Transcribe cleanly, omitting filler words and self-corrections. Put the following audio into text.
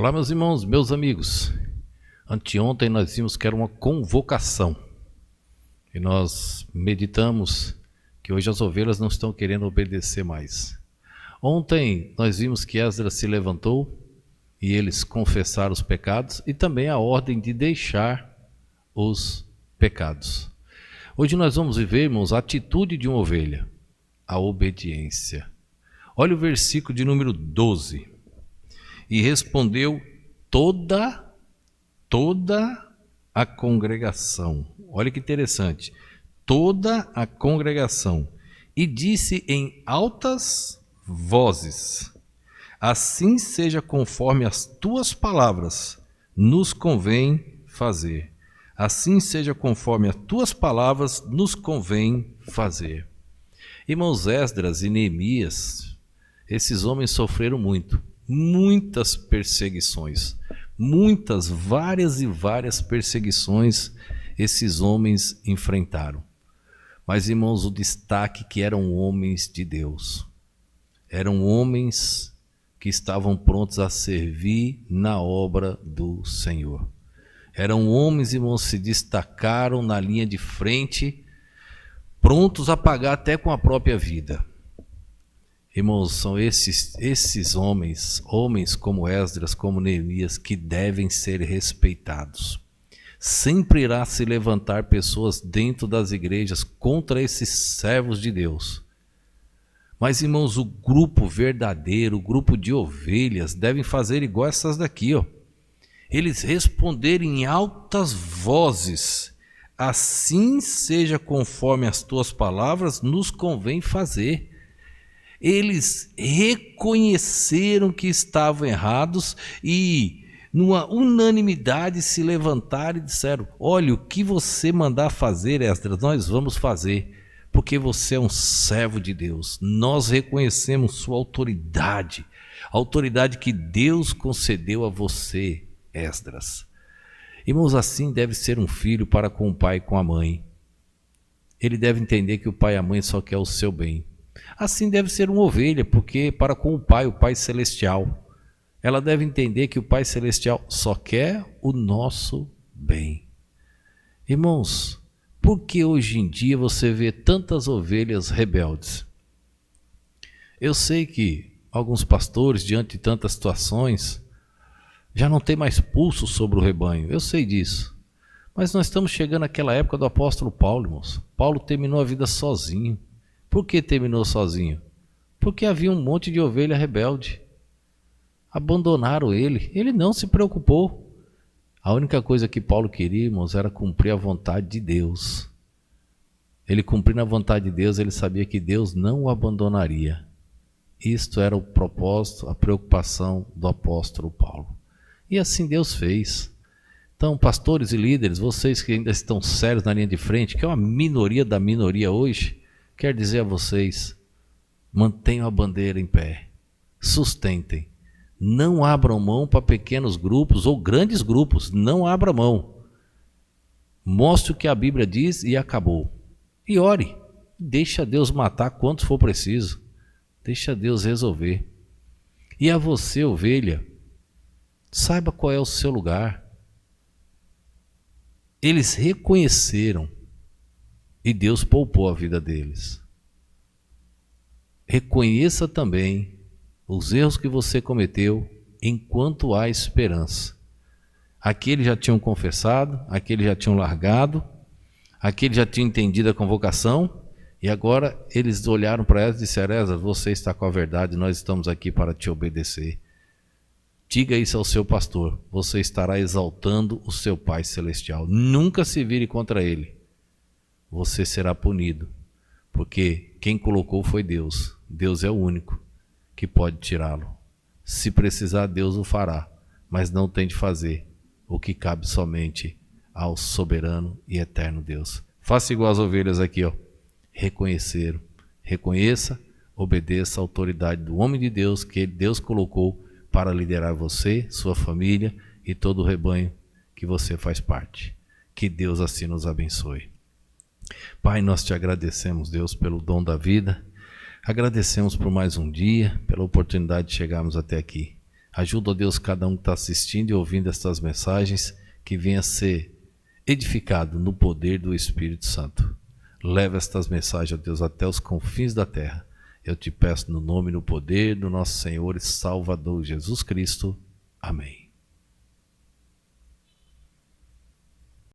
Olá, meus irmãos, meus amigos. Anteontem nós vimos que era uma convocação. E nós meditamos que hoje as ovelhas não estão querendo obedecer mais. Ontem nós vimos que Esdras se levantou e eles confessaram os pecados e também a ordem de deixar os pecados. Hoje nós vamos viver, irmãos, a atitude de uma ovelha, a obediência. Olha o versículo de número 12. E respondeu toda a congregação. Olha que interessante. Toda a congregação. E disse em altas vozes: assim seja conforme as tuas palavras, nos convém fazer. Assim seja conforme as tuas palavras, nos convém fazer. Irmãos, Esdras e Neemias, esses homens sofreram muitas perseguições, várias perseguições esses homens enfrentaram. Mas, irmãos, o destaque que eram homens de Deus, eram homens que estavam prontos a servir na obra do Senhor. Eram homens, irmãos, que se destacaram na linha de frente, prontos a pagar até com a própria vida. Irmãos, são esses homens como Esdras, como Neemias, que devem ser respeitados. Sempre irá se levantar pessoas dentro das igrejas contra esses servos de Deus. Mas, irmãos, o grupo verdadeiro, o grupo de ovelhas, devem fazer igual essas daqui, ó. Eles responderem em altas vozes: assim seja conforme as tuas palavras, nos convém fazer. Eles reconheceram que estavam errados e, numa unanimidade, se levantaram e disseram: olha, o que você mandar fazer, Esdras, nós vamos fazer, porque você é um servo de Deus. Nós reconhecemos sua autoridade, a autoridade que Deus concedeu a você, Esdras. Irmãos, assim deve ser um filho para com o pai e com a mãe. Ele deve entender que o pai e a mãe só querem o seu bem. Assim deve ser uma ovelha, porque para com o Pai Celestial, ela deve entender que o Pai Celestial só quer o nosso bem. Irmãos, por que hoje em dia você vê tantas ovelhas rebeldes? Eu sei que alguns pastores, diante de tantas situações, já não tem mais pulso sobre o rebanho, eu sei disso. Mas nós estamos chegando àquela época do apóstolo Paulo, irmãos. Paulo terminou a vida sozinho. Por que terminou sozinho? Porque havia um monte de ovelha rebelde. Abandonaram ele. Ele não se preocupou. A única coisa que Paulo queria, irmãos, era cumprir a vontade de Deus. Ele cumprindo a vontade de Deus, ele sabia que Deus não o abandonaria. Isto era o propósito, a preocupação do apóstolo Paulo. E assim Deus fez. Então, pastores e líderes, vocês que ainda estão sérios na linha de frente, que é uma minoria da minoria hoje, quero dizer a vocês: mantenham a bandeira em pé, sustentem, não abram mão para pequenos grupos ou grandes grupos, não abra mão. Mostre o que a Bíblia diz e acabou. E ore, deixa Deus matar quanto for preciso, deixa Deus resolver. E a você, ovelha, saiba qual é o seu lugar. Eles reconheceram e Deus poupou a vida deles. Reconheça também os erros que você cometeu enquanto há esperança. Aqueles já tinham confessado, aqueles já tinham largado, aqueles já tinham entendido a convocação, e agora eles olharam para Esdras e disseram: Esdras, você está com a verdade, nós estamos aqui para te obedecer. Diga isso ao seu pastor, você estará exaltando o seu Pai Celestial. Nunca se vire contra ele. Você será punido, porque quem colocou foi Deus. Deus é o único que pode tirá-lo. Se precisar, Deus o fará, mas não tem de fazer o que cabe somente ao soberano e eterno Deus. Faça igual as ovelhas aqui, ó. Reconheceram. Reconheça, obedeça a autoridade do homem de Deus que Deus colocou para liderar você, sua família e todo o rebanho que você faz parte. Que Deus assim nos abençoe. Pai, nós te agradecemos, Deus, pelo dom da vida. Agradecemos por mais um dia, pela oportunidade de chegarmos até aqui. Ajuda, ó Deus, cada um que está assistindo e ouvindo estas mensagens, que venha a ser edificado no poder do Espírito Santo. Leva estas mensagens, ó Deus, até os confins da terra. Eu te peço no nome e no poder do nosso Senhor e Salvador Jesus Cristo. Amém.